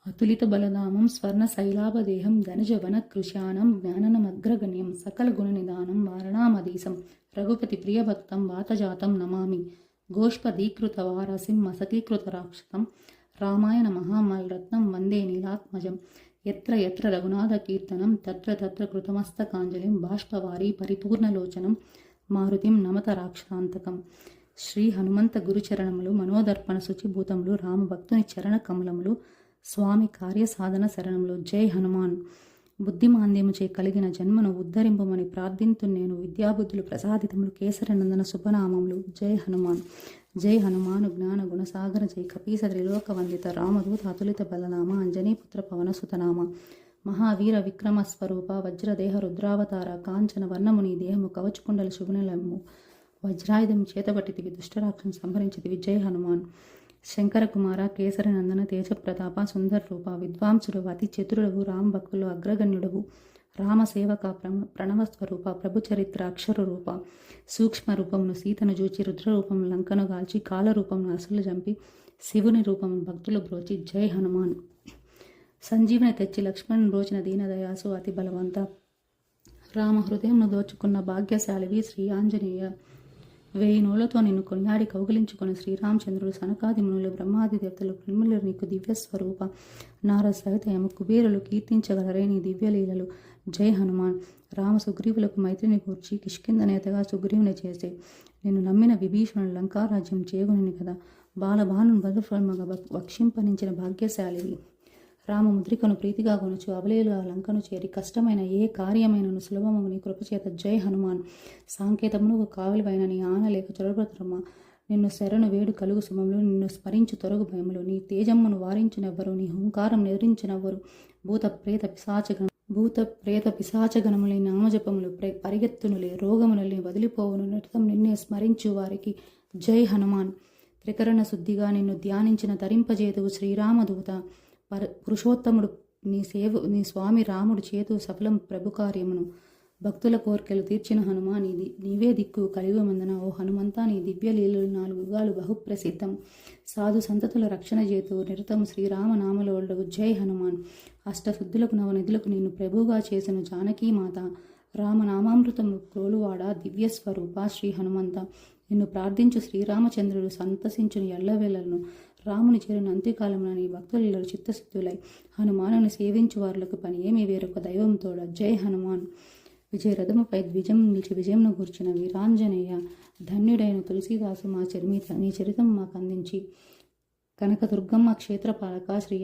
అతులిత బలధామం స్వర్ణశైలాభదేహం ధనుజవనకృశానం జ్ఞాననమగ్రగణ్యం సకల గుణనిదానం వారణామధీశం రఘుపతి ప్రియభక్తం వాతజాతం నమామి గోష్పదీకృత వారసిం మసకీకృత రాక్షసం రామాయణ మహామల్రత్నం వందే నీలాత్మజం ఎత్ర ఎత్ర రఘునాథ కీర్తనం తత్ర తత్ర కృతమస్తకాంజలిం బాష్పవారీ పరిపూర్ణలోచనం మారుతిం నమత రాక్షసాంతకం. శ్రీ హనుమంత గురుచరణములు మనోదర్పణ శుచిభూతములు రామభక్తుని చరణ కమలములు స్వామి కార్యసాధన శరణములు. జై హనుమాన్. బుద్ధిమాంద్యముచే కలిగిన జన్మను ఉద్ధరింపమని ప్రార్థింతున్నేను విద్యాబుద్ధులు ప్రసాదితములు కేసరనందన శుభనామములు. జై హనుమాన్. జై హనుమాను జ్ఞాన గుణసాగర జై కపీస త్రిలోక వందిత రామదూత అతులిత బలనామ అంజనీపుత్ర పవనసుతనామ మహావీర విక్రమ స్వరూప వజ్రదేహ రుద్రావతార కాంచన వర్ణముని దేహము కవచుకుండల శుభనలము వజ్రాయుధం చేతబట్టితివి దుష్టరాక్షను సంహరించితివి. జై హనుమాన్. శంకర కుమార కేసరి నందన తేజ ప్రతాప సుందర రూప విద్వాంసుడు అతి చతురుడవు రామభక్తులు అగ్రగణ్యుడవు రామసేవక ప్రణవస్వరూప ప్రభు చరిత్ర అక్షర రూప సూక్ష్మ రూపమును సీతను జూచి రుద్రరూపమును లంకను గాల్చి కాలరూపమును అసులు జంపి శివుని రూపమును భక్తులు బ్రోచి. జై హనుమాన్. సంజీవని తెచ్చి లక్ష్మణుని బ్రోచిన దీనదయాసు అతి బలవంత రామ హృదయంను దోచుకున్న భాగ్యశాలివి శ్రీ ఆంజనేయ. 1000 నోళ్లతో నిన్ను కొనియాడి కౌగిలించుకుని శ్రీరామచంద్రుడు సనకాది మునులు బ్రహ్మాది దేవతలు ప్రేమలు నీకు దివ్య స్వరూప నారద సహితయము కుబేరులు కీర్తించగలరే నీ దివ్యలీలలు. జై హనుమాన్. రామ సుగ్రీవులకు మైత్రిని కూర్చి కిష్కింద నేతగా సుగ్రీవుని చేసే నిన్ను నమ్మిన విభీషణుడు లంకారాజ్యం చేగుని కదా బాలబాను బదుఫల్మగ వక్షింపనించిన భాగ్యశాలివి. రామముద్రికను ప్రీతిగా కొనుచు అవలేలుగా లంకను చేరి కష్టమైన ఏ కార్యమైనను సులభము నీ కృపచేత. జై హనుమాన్. సాంకేతమునకు కావలివైన నీ ఆనలేక చొరబ్రతరమ్మ నిన్ను శరణు వేడు కలుగు సుమములు నిన్ను స్మరించు తొరగు భయములు నీ తేజమ్మును వారించినెవ్వరు నీ హుంకారం నిద్రించినవ్వరు భూత ప్రేత పిశాచగణములి నామజపములు పరిగెత్తునులే రోగమునల్ని వదిలిపోవును నిరతం నిన్నే స్మరించు వారికి. జై హనుమాన్. త్రికరణ శుద్ధిగా నిన్ను ధ్యానించిన తరింపజేతువు శ్రీరామదూత పురుషోత్తముడు నీ స్వామి రాముడు చేతు సఫలం ప్రభు కార్యమును భక్తుల కోర్కెలు తీర్చిన హనుమా నీవే దిక్కు కలియుగమందున ఓ హనుమంతా నీ దివ్యలీలలు 4 యుగాలు బహుప్రసిద్ధం సాధు సంతతుల రక్షణ చేతు నిరతం శ్రీరామనామలోల్డవు. జై హనుమాన్. అష్టశుద్ధులకు నవనిధులకు నిన్ను ప్రభువుగా చేసిన జానకీమాత రామనామామృతము క్రోలువాడ దివ్యస్వరూప శ్రీ హనుమంత. నిన్ను ప్రార్థించు శ్రీరామచంద్రుడు సంతసించుని ఎల్లవేళలను రాముని చేరిన అంత్యకాలమున నీ భక్తులలో చిత్తశుద్ధులై హనుమానుని సేవించు వారులకు పని ఏమి వేరొక దైవం తోడ. జై హనుమాన్. విజయరథముపై ద్విజం నిలిచి విజయంను కూర్చిన వీరాంజనేయ ధన్యుడైన తులసీదాసు నీ చరితం మాకు అందించి కనకదుర్గమ్మ క్షేత్రపాలక శ్రీ